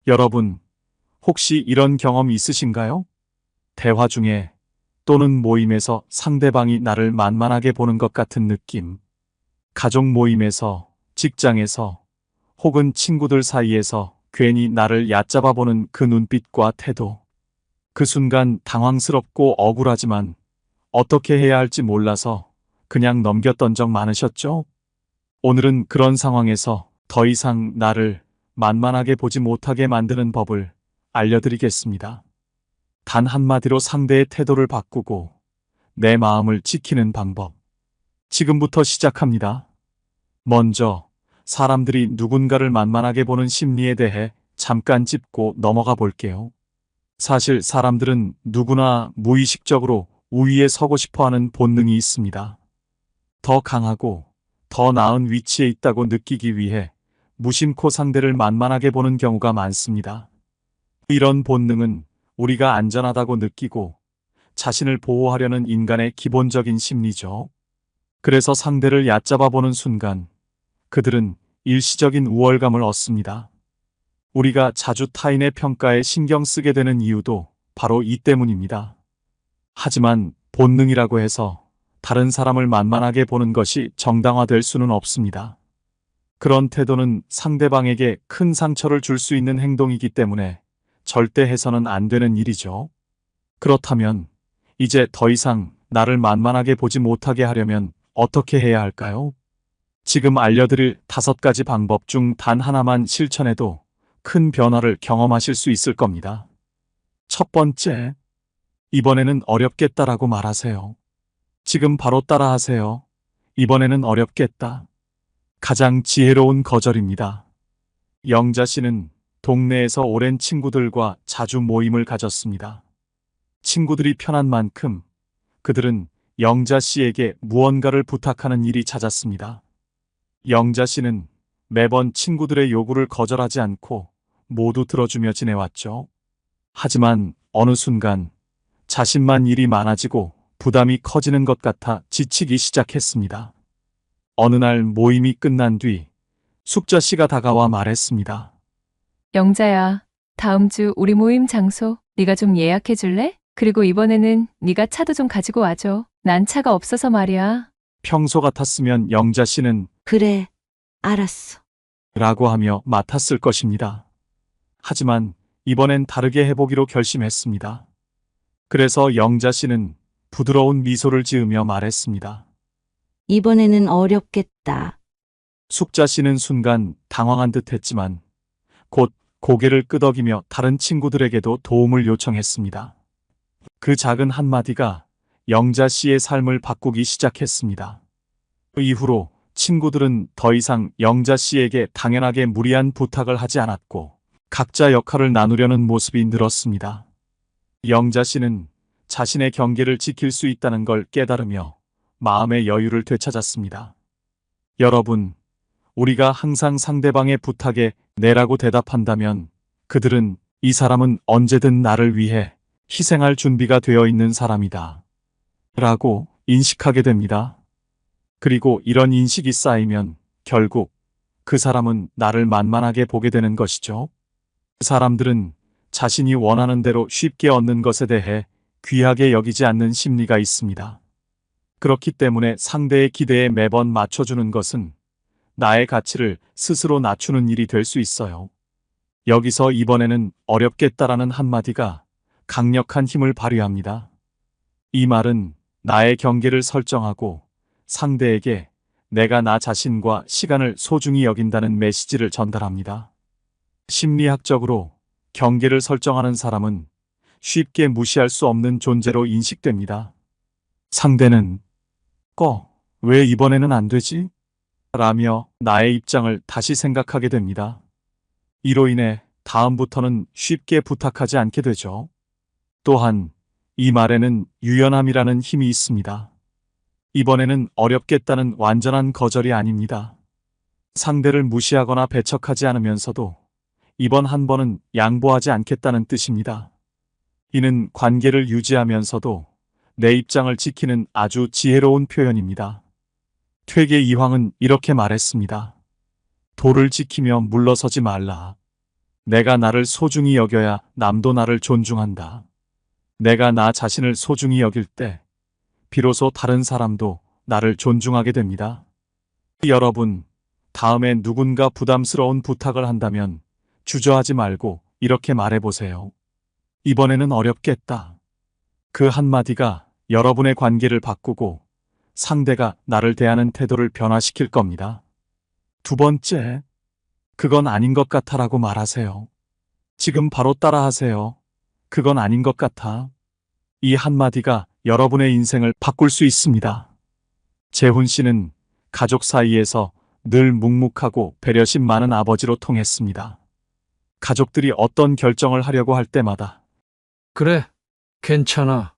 여러분, 혹시 이런 경험 있으신가요? 대화 중에 또는 모임에서 상대방이 나를 만만하게 보는 것 같은 느낌. 가족 모임에서, 직장에서, 혹은 친구들 사이에서 괜히 나를 얕잡아 보는 그 눈빛과 태도. 그 순간 당황스럽고 억울하지만 어떻게 해야 할지 몰라서 그냥 넘겼던 적 많으셨죠? 오늘은 그런 상황에서 더 이상 나를 만만하게 보지 못하게 만드는 법을 알려드리겠습니다. 단 한마디로 상대의 태도를 바꾸고 내 마음을 지키는 방법. 지금부터 시작합니다. 먼저 사람들이 누군가를 만만하게 보는 심리에 대해 잠깐 짚고 넘어가 볼게요. 사실 사람들은 누구나 무의식적으로 우위에 서고 싶어 하는 본능이 있습니다. 더 강하고 더 나은 위치에 있다고 느끼기 위해 무심코 상대를 만만하게 보는 경우가 많습니다. 이런 본능은 우리가 안전하다고 느끼고 자신을 보호하려는 인간의 기본적인 심리죠. 그래서 상대를 얕잡아 보는 순간 그들은 일시적인 우월감을 얻습니다. 우리가 자주 타인의 평가에 신경 쓰게 되는 이유도 바로 이 때문입니다. 하지만 본능이라고 해서 다른 사람을 만만하게 보는 것이 정당화될 수는 없습니다. 그런 태도는 상대방에게 큰 상처를 줄 수 있는 행동이기 때문에 절대 해서는 안 되는 일이죠. 그렇다면 이제 더 이상 나를 만만하게 보지 못하게 하려면 어떻게 해야 할까요? 지금 알려드릴 5가지 방법 중 단 하나만 실천해도 큰 변화를 경험하실 수 있을 겁니다. 첫 번째, 이번에는 어렵겠다라고 말하세요. 지금 바로 따라하세요. 이번에는 어렵겠다. 가장 지혜로운 거절입니다. 영자 씨는 동네에서 오랜 친구들과 자주 모임을 가졌습니다. 친구들이 편한 만큼 그들은 영자 씨에게 무언가를 부탁하는 일이 잦았습니다. 영자 씨는 매번 친구들의 요구를 거절하지 않고 모두 들어주며 지내왔죠. 하지만 어느 순간 자신만 일이 많아지고 부담이 커지는 것 같아 지치기 시작했습니다. 어느 날 모임이 끝난 뒤 숙자 씨가 다가와 말했습니다. 영자야, 다음 주 우리 모임 장소 네가 좀 예약해 줄래? 그리고 이번에는 네가 차도 좀 가지고 와줘. 난 차가 없어서 말이야. 평소 같았으면 영자 씨는 그래, 알았어. 라고 하며 맡았을 것입니다. 하지만 이번엔 다르게 해보기로 결심했습니다. 그래서 영자 씨는 부드러운 미소를 지으며 말했습니다. 이번에는 어렵겠다. 숙자 씨는 순간 당황한 듯 했지만 곧 고개를 끄덕이며 다른 친구들에게도 도움을 요청했습니다. 그 작은 한마디가 영자 씨의 삶을 바꾸기 시작했습니다. 그 이후로 친구들은 더 이상 영자 씨에게 당연하게 무리한 부탁을 하지 않았고 각자 역할을 나누려는 모습이 늘었습니다. 영자 씨는 자신의 경계를 지킬 수 있다는 걸 깨달으며 마음의 여유를 되찾았습니다. 여러분, 우리가 항상 상대방의 부탁에 네라고 대답한다면 그들은 이 사람은 언제든 나를 위해 희생할 준비가 되어 있는 사람이다 라고 인식하게 됩니다. 그리고 이런 인식이 쌓이면 결국 그 사람은 나를 만만하게 보게 되는 것이죠. 사람들은 자신이 원하는 대로 쉽게 얻는 것에 대해 귀하게 여기지 않는 심리가 있습니다. 그렇기 때문에 상대의 기대에 매번 맞춰주는 것은 나의 가치를 스스로 낮추는 일이 될 수 있어요. 여기서 이번에는 어렵겠다라는 한마디가 강력한 힘을 발휘합니다. 이 말은 나의 경계를 설정하고 상대에게 내가 나 자신과 시간을 소중히 여긴다는 메시지를 전달합니다. 심리학적으로 경계를 설정하는 사람은 쉽게 무시할 수 없는 존재로 인식됩니다. 상대는 왜 이번에는 안 되지? 라며 나의 입장을 다시 생각하게 됩니다. 이로 인해 다음부터는 쉽게 부탁하지 않게 되죠. 또한 이 말에는 유연함이라는 힘이 있습니다. 이번에는 어렵겠다는 완전한 거절이 아닙니다. 상대를 무시하거나 배척하지 않으면서도 이번 한 번은 양보하지 않겠다는 뜻입니다. 이는 관계를 유지하면서도 내 입장을 지키는 아주 지혜로운 표현입니다. 퇴계 이황은 이렇게 말했습니다. 도를 지키며 물러서지 말라. 내가 나를 소중히 여겨야 남도 나를 존중한다. 내가 나 자신을 소중히 여길 때 비로소 다른 사람도 나를 존중하게 됩니다. 여러분, 다음에 누군가 부담스러운 부탁을 한다면 주저하지 말고 이렇게 말해보세요. 이번에는 어렵겠다. 그 한마디가 여러분의 관계를 바꾸고 상대가 나를 대하는 태도를 변화시킬 겁니다. 두 번째, 그건 아닌 것 같아라고 말하세요. 지금 바로 따라하세요. 그건 아닌 것 같아. 이 한마디가 여러분의 인생을 바꿀 수 있습니다. 재훈 씨는 가족 사이에서 늘 묵묵하고 배려심 많은 아버지로 통했습니다. 가족들이 어떤 결정을 하려고 할 때마다 그래, 괜찮아.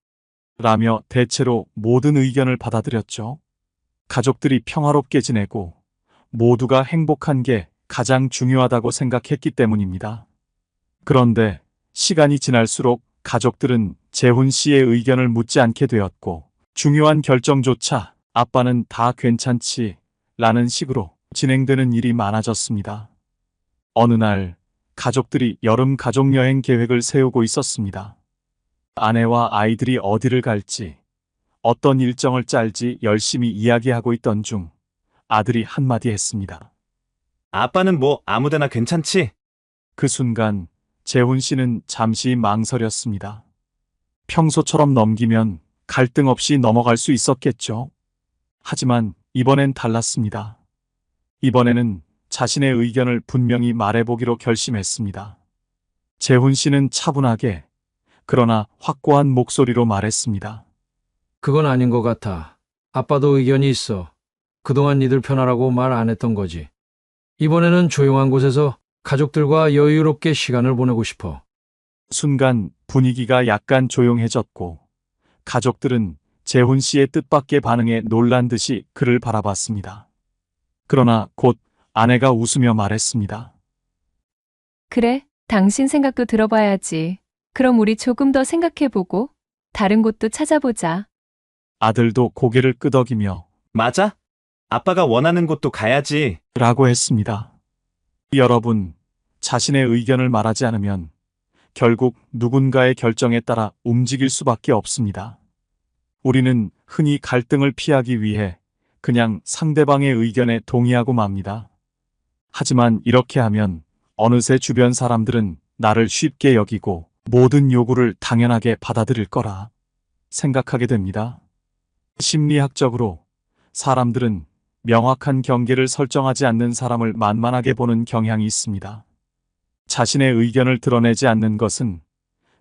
라며 대체로 모든 의견을 받아들였죠. 가족들이 평화롭게 지내고 모두가 행복한 게 가장 중요하다고 생각했기 때문입니다. 그런데 시간이 지날수록 가족들은 재훈 씨의 의견을 묻지 않게 되었고 중요한 결정조차 아빠는 다 괜찮지 라는 식으로 진행되는 일이 많아졌습니다. 어느 날 가족들이 여름 가족여행 계획을 세우고 있었습니다. 아내와 아이들이 어디를 갈지, 어떤 일정을 짤지 열심히 이야기하고 있던 중 아들이 한마디 했습니다. 아빠는 뭐 아무데나 괜찮지? 그 순간 재훈 씨는 잠시 망설였습니다. 평소처럼 넘기면 갈등 없이 넘어갈 수 있었겠죠. 하지만 이번엔 달랐습니다. 이번에는 자신의 의견을 분명히 말해보기로 결심했습니다. 재훈 씨는 차분하게 그러나 확고한 목소리로 말했습니다. 그건 아닌 것 같아. 아빠도 의견이 있어. 그동안 니들 편하라고 말 안 했던 거지. 이번에는 조용한 곳에서 가족들과 여유롭게 시간을 보내고 싶어. 순간 분위기가 약간 조용해졌고 가족들은 재훈 씨의 뜻밖의 반응에 놀란 듯이 그를 바라봤습니다. 그러나 곧 아내가 웃으며 말했습니다. 그래, 당신 생각도 들어봐야지. 그럼 우리 조금 더 생각해보고 다른 곳도 찾아보자. 아들도 고개를 끄덕이며 맞아? 아빠가 원하는 곳도 가야지. 라고 했습니다. 여러분, 자신의 의견을 말하지 않으면 결국 누군가의 결정에 따라 움직일 수밖에 없습니다. 우리는 흔히 갈등을 피하기 위해 그냥 상대방의 의견에 동의하고 맙니다. 하지만 이렇게 하면 어느새 주변 사람들은 나를 쉽게 여기고 모든 요구를 당연하게 받아들일 거라 생각하게 됩니다. 심리학적으로 사람들은 명확한 경계를 설정하지 않는 사람을 만만하게 보는 경향이 있습니다. 자신의 의견을 드러내지 않는 것은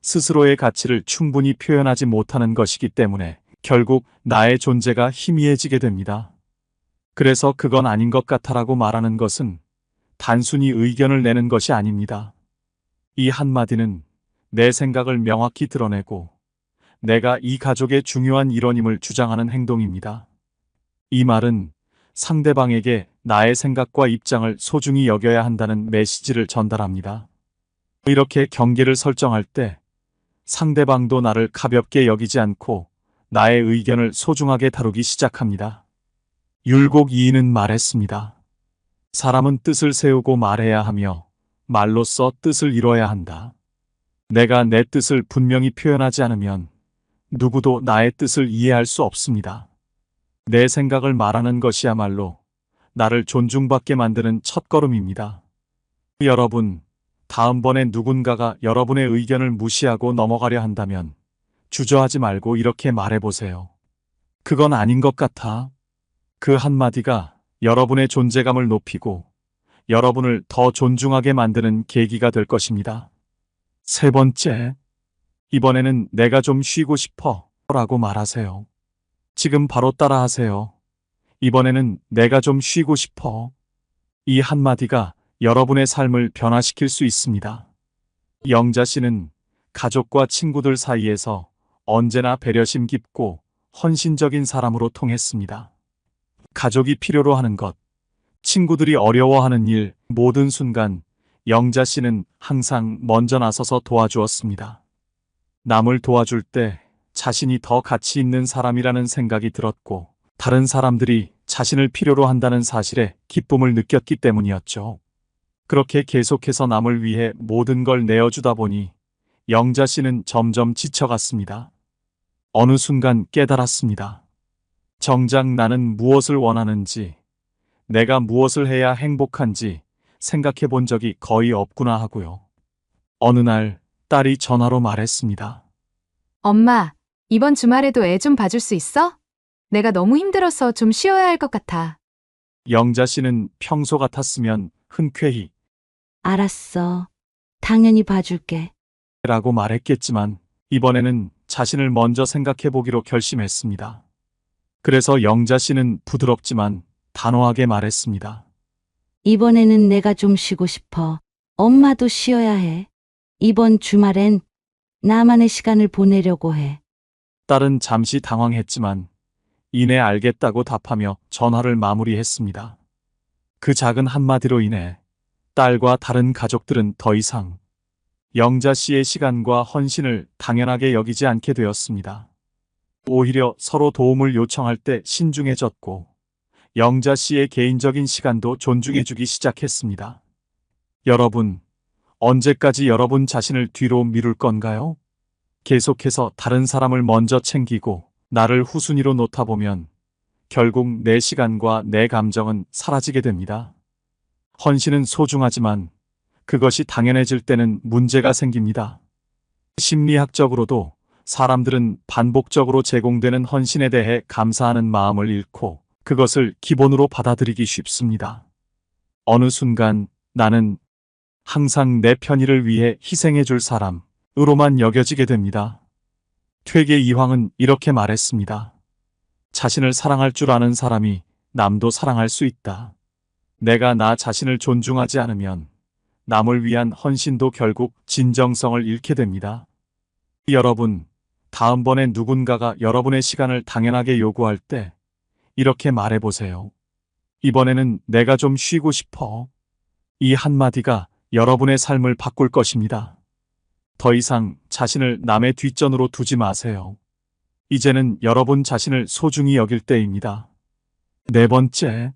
스스로의 가치를 충분히 표현하지 못하는 것이기 때문에 결국 나의 존재가 희미해지게 됩니다. 그래서 그건 아닌 것 같아라고 말하는 것은 단순히 의견을 내는 것이 아닙니다. 이 한마디는 내 생각을 명확히 드러내고 내가 이 가족의 중요한 일원임을 주장하는 행동입니다. 이 말은 상대방에게 나의 생각과 입장을 소중히 여겨야 한다는 메시지를 전달합니다. 이렇게 경계를 설정할 때 상대방도 나를 가볍게 여기지 않고 나의 의견을 소중하게 다루기 시작합니다. 율곡 이인은 말했습니다. 사람은 뜻을 세우고 말해야 하며 말로써 뜻을 이뤄야 한다. 내가 내 뜻을 분명히 표현하지 않으면 누구도 나의 뜻을 이해할 수 없습니다. 내 생각을 말하는 것이야말로 나를 존중받게 만드는 첫걸음입니다. 여러분, 다음번에 누군가가 여러분의 의견을 무시하고 넘어가려 한다면 주저하지 말고 이렇게 말해보세요. 그건 아닌 것 같아. 그 한마디가 여러분의 존재감을 높이고 여러분을 더 존중하게 만드는 계기가 될 것입니다. 세 번째, 이번에는 내가 좀 쉬고 싶어 라고 말하세요. 지금 바로 따라하세요. 이번에는 내가 좀 쉬고 싶어. 이 한마디가 여러분의 삶을 변화시킬 수 있습니다. 영자 씨는 가족과 친구들 사이에서 언제나 배려심 깊고 헌신적인 사람으로 통했습니다. 가족이 필요로 하는 것, 친구들이 어려워하는 일, 모든 순간 영자 씨는 항상 먼저 나서서 도와주었습니다. 남을 도와줄 때 자신이 더 가치 있는 사람이라는 생각이 들었고 다른 사람들이 자신을 필요로 한다는 사실에 기쁨을 느꼈기 때문이었죠. 그렇게 계속해서 남을 위해 모든 걸 내어주다 보니 영자 씨는 점점 지쳐갔습니다. 어느 순간 깨달았습니다. 정작 나는 무엇을 원하는지, 내가 무엇을 해야 행복한지 생각해 본 적이 거의 없구나 하고요. 어느 날 딸이 전화로 말했습니다. 엄마, 이번 주말에도 애 좀 봐줄 수 있어? 내가 너무 힘들어서 좀 쉬어야 할 것 같아. 영자 씨는 평소 같았으면 흔쾌히 알았어. 당연히 봐줄게. 라고 말했겠지만 이번에는 자신을 먼저 생각해 보기로 결심했습니다. 그래서 영자 씨는 부드럽지만 단호하게 말했습니다. 이번에는 내가 좀 쉬고 싶어. 엄마도 쉬어야 해. 이번 주말엔 나만의 시간을 보내려고 해. 딸은 잠시 당황했지만 이내 알겠다고 답하며 전화를 마무리했습니다. 그 작은 한마디로 인해 딸과 다른 가족들은 더 이상 영자 씨의 시간과 헌신을 당연하게 여기지 않게 되었습니다. 오히려 서로 도움을 요청할 때 신중해졌고 영자 씨의 개인적인 시간도 존중해주기 시작했습니다. 여러분, 언제까지 여러분 자신을 뒤로 미룰 건가요? 계속해서 다른 사람을 먼저 챙기고 나를 후순위로 놓다 보면 결국 내 시간과 내 감정은 사라지게 됩니다. 헌신은 소중하지만 그것이 당연해질 때는 문제가 생깁니다. 심리학적으로도 사람들은 반복적으로 제공되는 헌신에 대해 감사하는 마음을 잃고 그것을 기본으로 받아들이기 쉽습니다. 어느 순간 나는 항상 내 편의를 위해 희생해 줄 사람으로만 여겨지게 됩니다. 퇴계 이황은 이렇게 말했습니다. 자신을 사랑할 줄 아는 사람이 남도 사랑할 수 있다. 내가 나 자신을 존중하지 않으면 남을 위한 헌신도 결국 진정성을 잃게 됩니다. 여러분, 다음번에 누군가가 여러분의 시간을 당연하게 요구할 때 이렇게 말해보세요. 이번에는 내가 좀 쉬고 싶어. 이 한마디가 여러분의 삶을 바꿀 것입니다. 더 이상 자신을 남의 뒷전으로 두지 마세요. 이제는 여러분 자신을 소중히 여길 때입니다. 네 번째,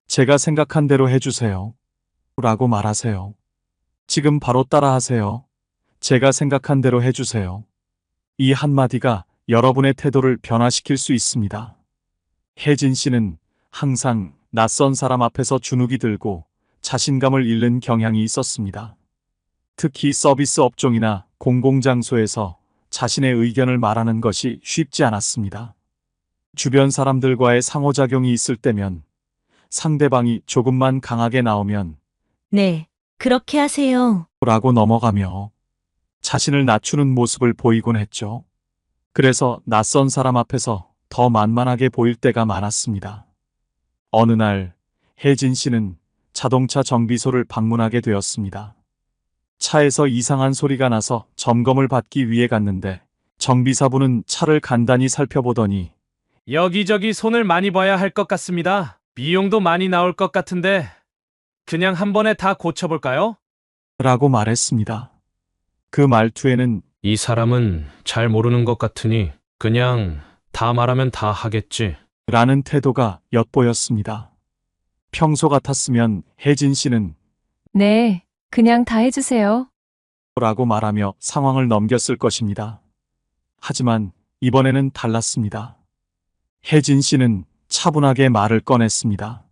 제가 생각한 대로 해주세요. 라고 말하세요. 지금 바로 따라하세요. 제가 생각한 대로 해주세요. 이 한마디가 여러분의 태도를 변화시킬 수 있습니다. 혜진 씨는 항상 낯선 사람 앞에서 주눅이 들고 자신감을 잃는 경향이 있었습니다. 특히 서비스 업종이나 공공장소에서 자신의 의견을 말하는 것이 쉽지 않았습니다. 주변 사람들과의 상호작용이 있을 때면 상대방이 조금만 강하게 나오면 네, 그렇게 하세요. 라고 넘어가며 자신을 낮추는 모습을 보이곤 했죠. 그래서 낯선 사람 앞에서 더 만만하게 보일 때가 많았습니다. 어느 날 혜진 씨는 자동차 정비소를 방문하게 되었습니다. 차에서 이상한 소리가 나서 점검을 받기 위해 갔는데 정비사분은 차를 간단히 살펴보더니 여기저기 손을 많이 봐야 할 것 같습니다. 비용도 많이 나올 것 같은데 그냥 한 번에 다 고쳐볼까요? 라고 말했습니다. 그 말투에는 이 사람은 잘 모르는 것 같으니 그냥 다 말하면 다 하겠지. 라는 태도가 엿보였습니다. 평소 같았으면 혜진 씨는 네, 그냥 다 해주세요. 라고 말하며 상황을 넘겼을 것입니다. 하지만 이번에는 달랐습니다. 혜진 씨는 차분하게 말을 꺼냈습니다.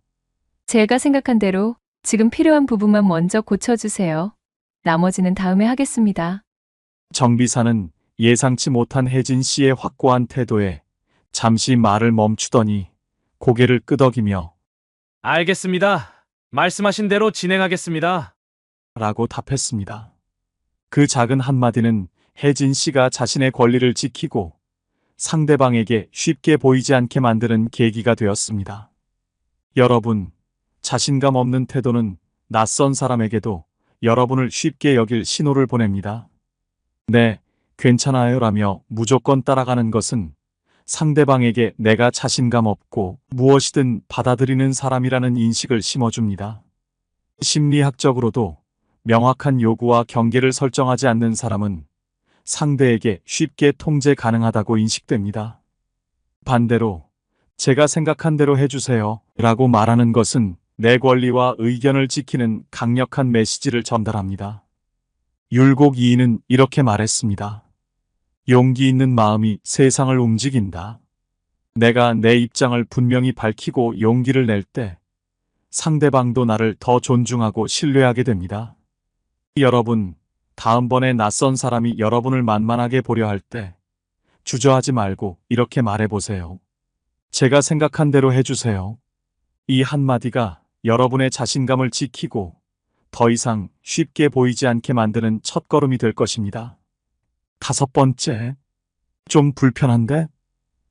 제가 생각한 대로 지금 필요한 부분만 먼저 고쳐주세요. 나머지는 다음에 하겠습니다. 정비사는 예상치 못한 혜진 씨의 확고한 태도에 잠시 말을 멈추더니 고개를 끄덕이며 알겠습니다. 말씀하신 대로 진행하겠습니다. 라고 답했습니다. 그 작은 한마디는 혜진 씨가 자신의 권리를 지키고 상대방에게 쉽게 보이지 않게 만드는 계기가 되었습니다. 여러분, 자신감 없는 태도는 낯선 사람에게도 여러분을 쉽게 여길 신호를 보냅니다. 네, 괜찮아요 라며 무조건 따라가는 것은 상대방에게 내가 자신감 없고 무엇이든 받아들이는 사람이라는 인식을 심어줍니다. 심리학적으로도 명확한 요구와 경계를 설정하지 않는 사람은 상대에게 쉽게 통제 가능하다고 인식됩니다. 반대로 제가 생각한 대로 해주세요 라고 말하는 것은 내 권리와 의견을 지키는 강력한 메시지를 전달합니다. 율곡 2인은 이렇게 말했습니다. 용기 있는 마음이 세상을 움직인다. 내가 내 입장을 분명히 밝히고 용기를 낼 때 상대방도 나를 더 존중하고 신뢰하게 됩니다. 여러분, 다음번에 낯선 사람이 여러분을 만만하게 보려 할 때 주저하지 말고 이렇게 말해보세요. 제가 생각한 대로 해주세요. 이 한마디가 여러분의 자신감을 지키고 더 이상 쉽게 보이지 않게 만드는 첫걸음이 될 것입니다. 5번째, 좀 불편한데?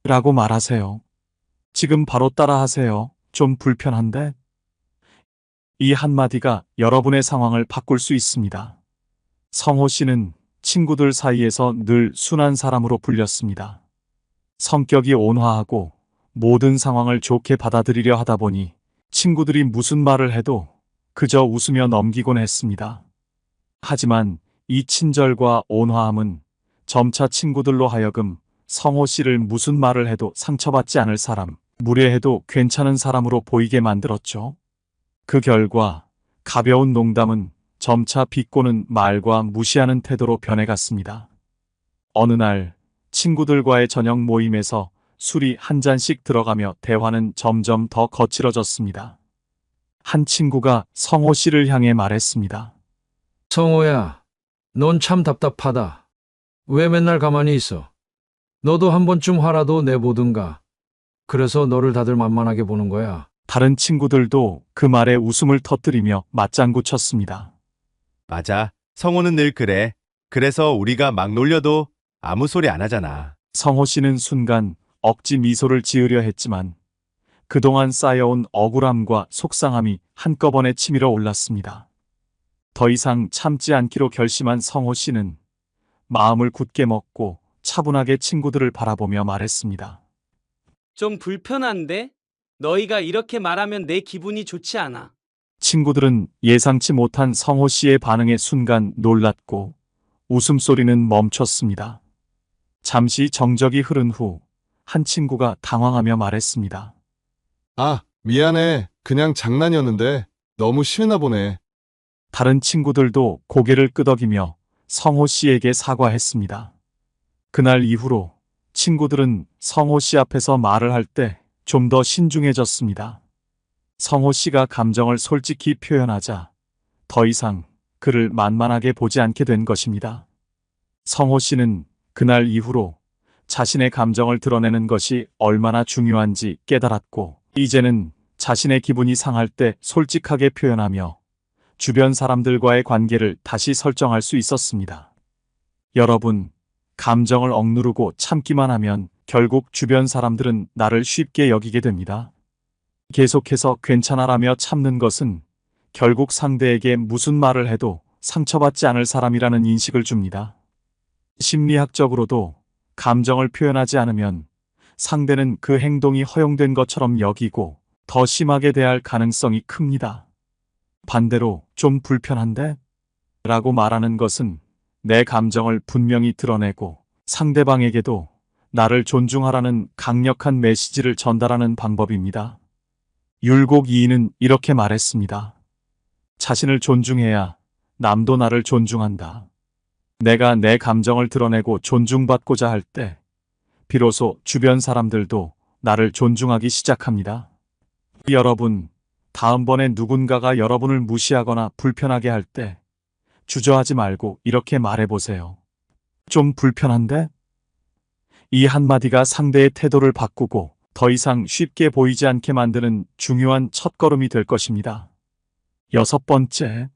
라고 말하세요. 지금 바로 따라하세요. 좀 불편한데? 이 한마디가 여러분의 상황을 바꿀 수 있습니다. 성호 씨는 친구들 사이에서 늘 순한 사람으로 불렸습니다. 성격이 온화하고 모든 상황을 좋게 받아들이려 하다 보니 친구들이 무슨 말을 해도 그저 웃으며 넘기곤 했습니다. 하지만 이 친절과 온화함은 점차 친구들로 하여금 성호 씨를 무슨 말을 해도 상처받지 않을 사람, 무례해도 괜찮은 사람으로 보이게 만들었죠. 그 결과 가벼운 농담은 점차 비꼬는 말과 무시하는 태도로 변해갔습니다. 어느 날 친구들과의 저녁 모임에서 술이 한 잔씩 들어가며 대화는 점점 더 거칠어졌습니다. 한 친구가 성호 씨를 향해 말했습니다. 성호야, 넌 참 답답하다. 왜 맨날 가만히 있어? 너도 한 번쯤 화라도 내보든가. 그래서 너를 다들 만만하게 보는 거야. 다른 친구들도 그 말에 웃음을 터뜨리며 맞장구 쳤습니다. 맞아. 성호는 늘 그래. 그래서 우리가 막 놀려도 아무 소리 안 하잖아. 성호 씨는 순간 억지 미소를 지으려 했지만 그동안 쌓여온 억울함과 속상함이 한꺼번에 치밀어 올랐습니다. 더 이상 참지 않기로 결심한 성호 씨는 마음을 굳게 먹고 차분하게 친구들을 바라보며 말했습니다. 좀 불편한데? 너희가 이렇게 말하면 내 기분이 좋지 않아. 친구들은 예상치 못한 성호 씨의 반응에 순간 놀랐고 웃음소리는 멈췄습니다. 잠시 정적이 흐른 후 한 친구가 당황하며 말했습니다. 아, 미안해. 그냥 장난이었는데 너무 심했나 보네. 다른 친구들도 고개를 끄덕이며 성호 씨에게 사과했습니다. 그날 이후로 친구들은 성호 씨 앞에서 말을 할 때 좀 더 신중해졌습니다. 성호 씨가 감정을 솔직히 표현하자 더 이상 그를 만만하게 보지 않게 된 것입니다. 성호 씨는 그날 이후로 자신의 감정을 드러내는 것이 얼마나 중요한지 깨달았고 이제는 자신의 기분이 상할 때 솔직하게 표현하며 주변 사람들과의 관계를 다시 설정할 수 있었습니다. 여러분, 감정을 억누르고 참기만 하면 결국 주변 사람들은 나를 쉽게 여기게 됩니다. 계속해서 괜찮아라며 참는 것은 결국 상대에게 무슨 말을 해도 상처받지 않을 사람이라는 인식을 줍니다. 심리학적으로도 감정을 표현하지 않으면 상대는 그 행동이 허용된 것처럼 여기고 더 심하게 대할 가능성이 큽니다. 반대로 좀 불편한데? 라고 말하는 것은 내 감정을 분명히 드러내고 상대방에게도 나를 존중하라는 강력한 메시지를 전달하는 방법입니다. 율곡 2인은 이렇게 말했습니다. 자신을 존중해야 남도 나를 존중한다. 내가 내 감정을 드러내고 존중받고자 할 때 비로소 주변 사람들도 나를 존중하기 시작합니다. 여러분, 다음번에 누군가가 여러분을 무시하거나 불편하게 할 때 주저하지 말고 이렇게 말해보세요. 좀 불편한데? 이 한마디가 상대의 태도를 바꾸고 더 이상 쉽게 보이지 않게 만드는 중요한 첫걸음이 될 것입니다. 6번째,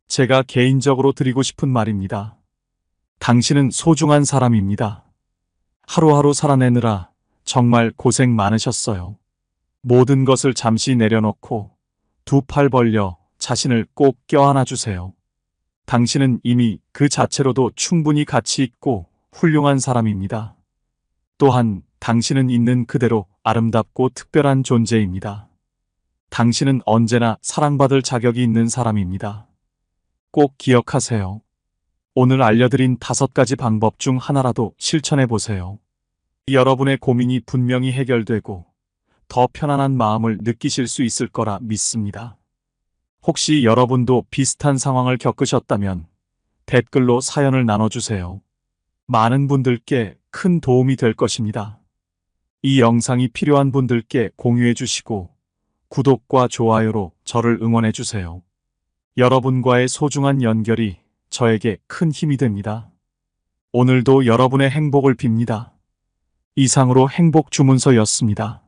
제가 개인적으로 드리고 싶은 말입니다. 당신은 소중한 사람입니다. 하루하루 살아내느라 정말 고생 많으셨어요. 모든 것을 잠시 내려놓고 두 팔 벌려 자신을 꼭 껴안아 주세요. 당신은 이미 그 자체로도 충분히 가치 있고 훌륭한 사람입니다. 또한 당신은 있는 그대로 아름답고 특별한 존재입니다. 당신은 언제나 사랑받을 자격이 있는 사람입니다. 꼭 기억하세요. 오늘 알려드린 5가지 방법 중 하나라도 실천해 보세요. 여러분의 고민이 분명히 해결되고 더 편안한 마음을 느끼실 수 있을 거라 믿습니다. 혹시 여러분도 비슷한 상황을 겪으셨다면 댓글로 사연을 나눠주세요. 많은 분들께 큰 도움이 될 것입니다. 이 영상이 필요한 분들께 공유해 주시고 구독과 좋아요로 저를 응원해 주세요. 여러분과의 소중한 연결이 저에게 큰 힘이 됩니다. 오늘도 여러분의 행복을 빕니다. 이상으로 행복 주문서였습니다.